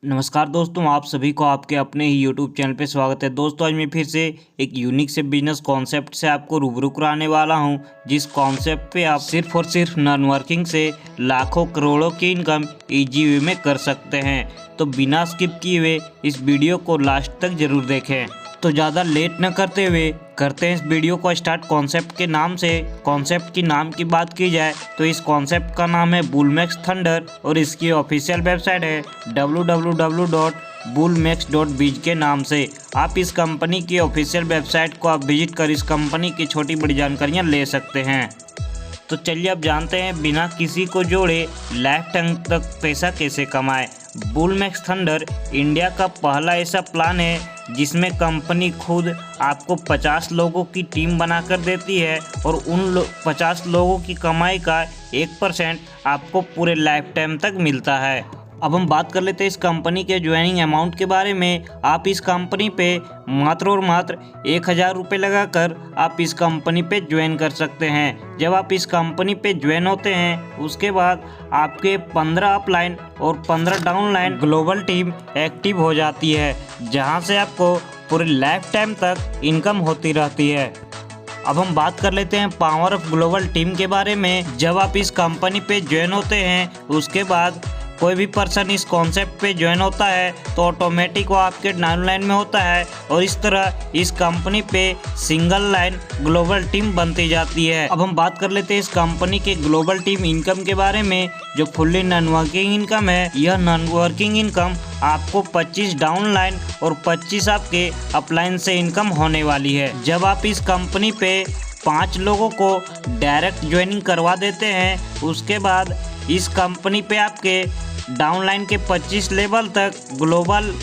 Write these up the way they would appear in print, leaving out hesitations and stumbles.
नमस्कार दोस्तों, आप सभी को आपके अपने ही यूट्यूब चैनल पे स्वागत है। दोस्तों आज मैं फिर से एक यूनिक से बिजनेस कॉन्सेप्ट से आपको रूबरू कराने वाला हूं, जिस कॉन्सेप्ट पे आप सिर्फ और सिर्फ नॉन वर्किंग से लाखों करोड़ों की इनकम इजी वे में कर सकते हैं। तो बिना स्किप किए हुए इस वीडियो को लास्ट तक जरूर देखें। तो ज़्यादा लेट न करते हुए करते हैं इस वीडियो को स्टार्ट। कॉन्सेप्ट के नाम से कॉन्सेप्ट की नाम की बात की जाए तो इस कॉन्सेप्ट का नाम है बुलमैक्स थंडर और इसकी ऑफिशियल वेबसाइट है www.bullmax.biz के नाम से। आप इस कंपनी की ऑफिशियल वेबसाइट को आप विजिट कर इस कंपनी की छोटी बड़ी जानकारियाँ ले सकते हैं। तो चलिए अब जानते हैं बिना किसी को जोड़े लाइफ टाइम तक पैसा कैसे कमाए। बुलमैक्स थंडर इंडिया का पहला ऐसा प्लान है जिसमें कंपनी खुद आपको 50 लोगों की टीम बनाकर देती है और उन 50 लोगों की कमाई का 1% आपको पूरे लाइफ टाइम तक मिलता है। अब हम बात कर लेते हैं इस कंपनी के ज्वाइनिंग अमाउंट के बारे में। आप इस कंपनी पे मात्र और मात्र 1000 रुपये लगाकर आप इस कंपनी पे ज्वाइन कर सकते हैं। जब आप इस कंपनी पे ज्वाइन होते हैं उसके बाद आपके 15 अपलाइन और 15 डाउनलाइन ग्लोबल टीम एक्टिव हो जाती है, जहां से आपको पूरे लाइफ टाइम तक इनकम होती रहती है। अब हम बात कर लेते हैं पावर ऑफ ग्लोबल टीम के बारे में। जब आप इस कंपनी पे ज्वाइन होते हैं उसके बाद कोई भी पर्सन इस कॉन्सेप्ट पे ज्वाइन होता है तो ऑटोमेटिक वो आपके डाउनलाइन में होता है और इस तरह इस कंपनी पे सिंगल लाइन ग्लोबल टीम बनती जाती है। अब हम बात कर लेते हैं इस कंपनी के ग्लोबल टीम इनकम के बारे में, जो फुल्ली नॉन वर्किंग इनकम है। यह नॉन वर्किंग इनकम आपको 25 डाउनलाइन और 25 आपके अपलाइन से इनकम होने वाली है। जब आप इस कंपनी पे 5 लोगों को डायरेक्ट ज्वाइनिंग करवा देते हैं उसके बाद इस कंपनी पे आपके डाउनलाइन के 25 लेवल तक ग्लोबल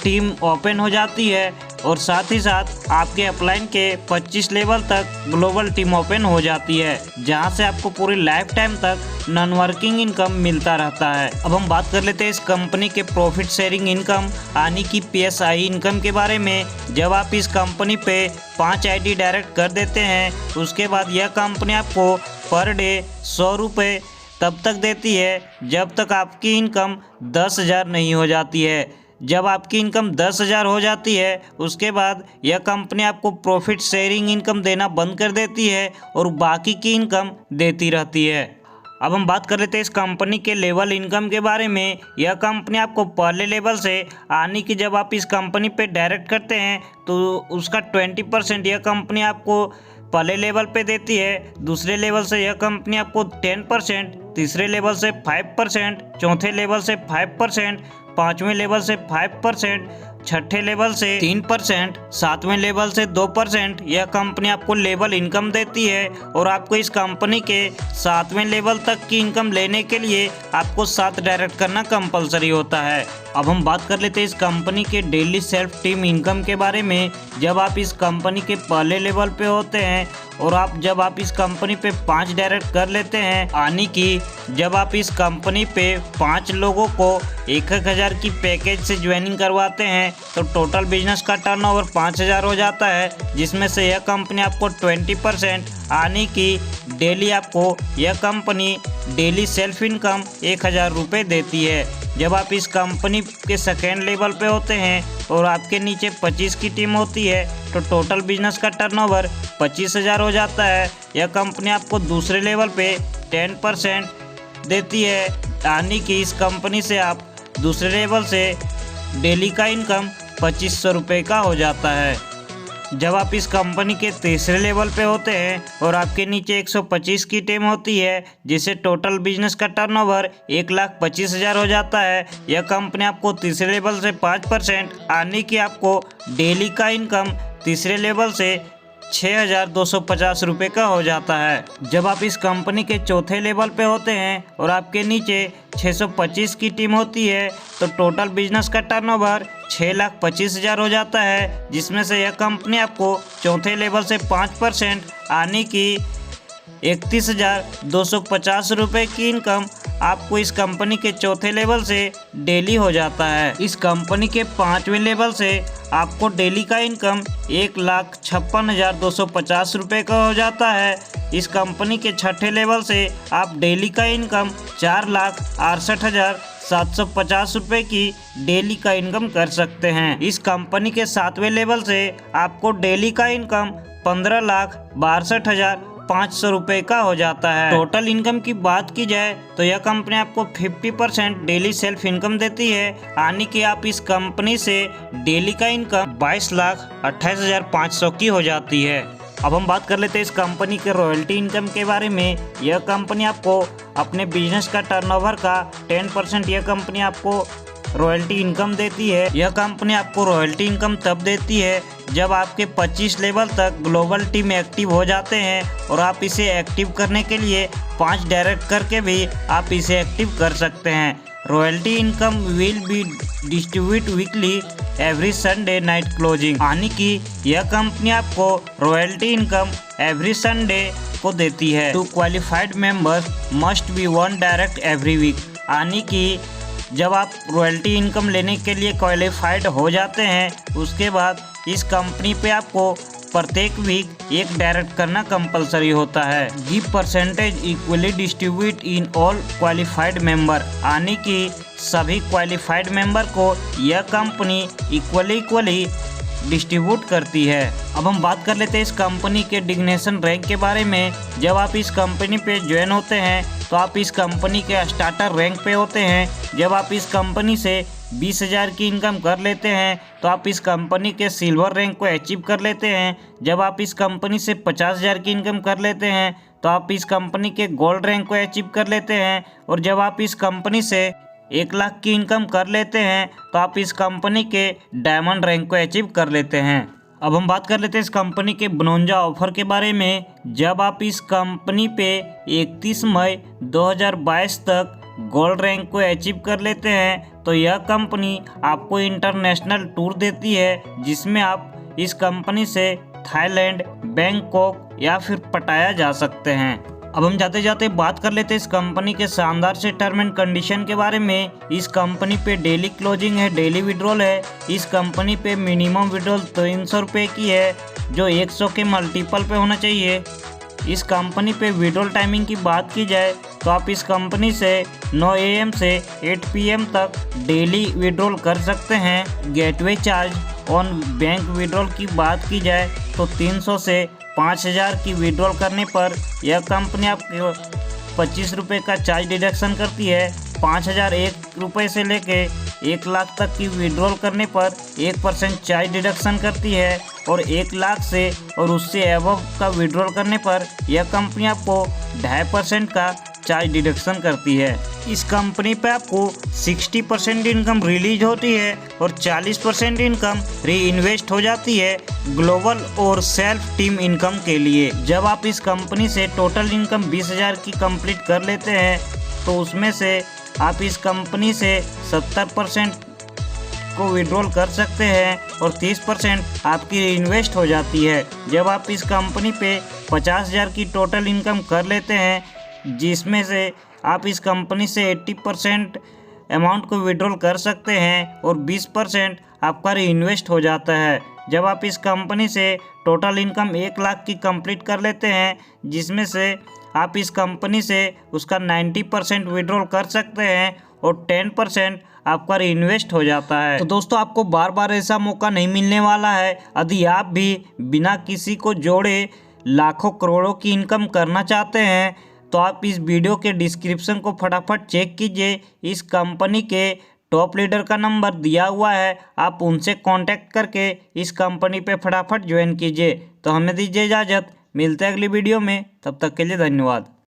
टीम ओपन हो जाती है और साथ ही साथ आपके अपलाइन के 25 लेवल तक ग्लोबल टीम ओपन हो जाती है, जहां से आपको पूरी लाइफ टाइम तक नॉन वर्किंग इनकम मिलता रहता है। अब हम बात कर लेते हैं इस कंपनी के प्रॉफिट शेयरिंग इनकम यानी कि PSI इनकम के बारे में। जब आप इस कंपनी पे 5 ID डायरेक्ट कर देते हैं उसके बाद यह कंपनी आपको पर डे 100 रुपये तब तक देती है जब तक आपकी इनकम 10,000 नहीं हो जाती है। जब आपकी इनकम 10,000 हो जाती है उसके बाद यह कंपनी आपको प्रॉफिट शेयरिंग इनकम देना बंद कर देती है और बाकी की इनकम देती रहती है। अब हम बात कर लेते हैं इस कंपनी के लेवल इनकम के बारे में। यह कंपनी आपको पहले लेवल से यानी कि जब आप इस कंपनी पे डायरेक्ट करते हैं तो उसका 20% यह कंपनी आपको पहले लेवल पे देती है। दूसरे लेवल से यह कंपनी आपको 10%, तीसरे लेवल से 5%, चौथे लेवल से 5%, पाँचवें लेवल से 5%, छठे लेवल से 3%, सातवें लेवल से 2% यह कंपनी आपको लेवल इनकम देती है। और आपको इस कंपनी के 7वें लेवल तक की इनकम लेने के लिए आपको 7 डायरेक्ट करना कंपलसरी होता है। अब हम बात कर लेते हैं इस कंपनी के डेली सेल्फ टीम इनकम के बारे में। जब आप इस कंपनी के पहले लेवल पे होते हैं और जब आप इस कंपनी पे 5 डायरेक्ट कर लेते हैं यानी कि जब आप इस कंपनी पे 5 लोगों को 1,000 की पैकेज से ज्वाइनिंग करवाते हैं तो टोटल बिजनेस का टर्नओवर 5,000 हो जाता है, जिसमें से यह कंपनी आपको 20% यानी कि डेली आपको यह कंपनी डेली सेल्फ इनकम 1,000 रुपये देती है। जब आप इस कंपनी के सेकेंड लेवल पे होते हैं और आपके नीचे 25 की टीम होती है तो टोटल बिजनेस का टर्नओवर 25,000 हो जाता है। यह कंपनी आपको दूसरे लेवल पे 10% देती है यानी कि इस कंपनी से आप दूसरे लेवल से डेली का इनकम 2,500 रुपये का हो जाता है। जब आप इस कंपनी के तीसरे लेवल पे होते हैं और आपके नीचे 125 की टीम होती है जिससे टोटल बिजनेस का टर्नओवर 1,25,000 हो जाता है। यह कंपनी आपको तीसरे लेवल से 5% यानी कि आपको डेली का इनकम तीसरे लेवल से 6,250 रुपये का हो जाता है। जब आप इस कंपनी के चौथे लेवल पे होते हैं और आपके नीचे 625 की टीम होती है तो टोटल बिजनेस का टर्नओवर 6,25,000 हो जाता है, जिसमें से यह कंपनी आपको चौथे लेवल से 5% यानी कि 31,250 रुपये की इनकम आपको इस कंपनी के चौथे लेवल से डेली हो जाता है। इस कंपनी के 5वें लेवल से आपको डेली का इनकम 1,56,250 रुपये का हो जाता है। इस कंपनी के छठे लेवल से आप डेली का इनकम 4,68,000 750 रुपये की डेली का इनकम कर सकते हैं। इस कंपनी के 7वें लेवल से आपको डेली का इनकम 15,62,500 रुपये का हो जाता है। टोटल इनकम की बात की जाए तो यह कंपनी आपको 50% डेली सेल्फ इनकम देती है, यानी कि आप इस कंपनी से डेली का इनकम 22,28,500 की हो जाती है। अब हम बात कर लेते हैं इस कंपनी के रॉयल्टी इनकम के बारे में। यह कंपनी आपको अपने बिजनेस का टर्नओवर का 10% यह कंपनी आपको रॉयल्टी इनकम देती है। यह कंपनी आपको रॉयल्टी इनकम तब देती है जब आपके 25 लेवल तक ग्लोबल टीम एक्टिव हो जाते हैं और आप इसे एक्टिव करने के लिए 5 डायरेक्ट करके भी आप इसे एक्टिव कर सकते हैं। Royalty income will be distribute weekly every Sunday night closing, यानी कि यह कंपनी आपको रॉयल्टी इनकम एवरी संडे को देती है। 2 qualified members must be 1 direct every week, यानी कि जब आप रॉयल्टी इनकम लेने के लिए क्वालिफाइड हो जाते हैं उसके बाद इस कंपनी पे आपको प्रत्येक वीक 1 डायरेक्ट करना कंपलसरी होता है। Give percentage equally distribute in all qualified member, यानी कि सभी क्वालिफाइड मेंबर को यह कंपनी इक्वली डिस्ट्रीब्यूट करती है। अब हम बात कर लेते हैं इस कंपनी के डिग्नेशन रैंक के बारे में। जब आप इस कंपनी पे ज्वाइन होते हैं तो आप इस कंपनी के स्टार्टर रैंक पे होते हैं। जब आप इस कंपनी से 20,000 की इनकम कर लेते हैं तो आप इस कंपनी के सिल्वर रैंक को अचीव कर लेते हैं। जब आप इस कंपनी से 50,000 की इनकम कर लेते हैं तो आप इस कंपनी के गोल्ड रैंक को अचीव कर लेते हैं। और जब आप इस कंपनी से 1 लाख की इनकम कर लेते हैं तो आप इस कंपनी के डायमंड रैंक को अचीव कर लेते हैं। अब हम बात कर लेते हैं इस कंपनी के बोनंजा ऑफर के बारे में। जब आप इस कंपनी पे 31 मई 2022 तक गोल्ड रैंक को अचीव कर लेते हैं तो यह कंपनी आपको इंटरनेशनल टूर देती है, जिसमें आप इस कंपनी से थाईलैंड, बैंकॉक या फिर पटाया जा सकते हैं। अब हम जाते जाते बात कर लेते हैं इस कंपनी के शानदार से टर्म एंड कंडीशन के बारे में। इस कंपनी पे डेली क्लोजिंग है, डेली विड्रॉल है। इस कंपनी पे मिनिमम विड्रॉल 300 रुपये की है, जो 100 के मल्टीपल पे होना चाहिए। इस कंपनी पे विड्रॉल टाइमिंग की बात की जाए तो आप इस कंपनी से 9 AM से 8 PM तक डेली विड्रॉल कर सकते हैं। Gateway charge on bank withdrawal की बात की जाए तो 300 से 5,000 की विड्रॉल करने पर यह कंपनी आपको 25 रुपये का चार्ज डिडक्शन करती है। 5,001 रुपये से लेके 1 लाख तक की विड्रॉल करने पर 1% चार्ज डिडक्शन करती है। और 1 लाख से और उससे एबव का विड्रॉल करने पर यह कंपनी आपको 2.5% का चार्ज डिडक्शन करती है। इस कंपनी पे आपको 60% इनकम रिलीज होती है और 40% इनकम री इन्वेस्ट हो जाती है ग्लोबल और सेल्फ टीम इनकम के लिए। जब आप इस कंपनी से टोटल इनकम 20,000 की कंप्लीट कर लेते हैं तो उसमें से आप इस कंपनी से 70% को विड्रॉल कर सकते हैं और 30% आपकी इन्वेस्ट हो जाती है। जब आप इस कंपनी पे 50,000 की टोटल इनकम कर लेते हैं, जिसमें से आप इस कंपनी से 80% अमाउंट को विड्रॉल कर सकते हैं और 20% आपका रीइन्वेस्ट हो जाता है। जब आप इस कंपनी से टोटल इनकम 1 लाख की कंप्लीट कर लेते हैं, जिसमें से आप इस कंपनी से उसका 90% विड्रॉल कर सकते हैं और 10% आपका रीइन्वेस्ट हो जाता है। तो दोस्तों, आपको बार बार ऐसा मौका नहीं मिलने वाला है। यदि आप भी बिना किसी को जोड़े लाखों करोड़ों की इनकम करना चाहते हैं तो आप इस वीडियो के डिस्क्रिप्शन को फटाफट चेक कीजिए। इस कंपनी के टॉप लीडर का नंबर दिया हुआ है, आप उनसे कांटेक्ट करके इस कंपनी पे फटाफट ज्वाइन कीजिए। तो हमें दीजिए इजाज़त, मिलते हैं अगली वीडियो में, तब तक के लिए धन्यवाद।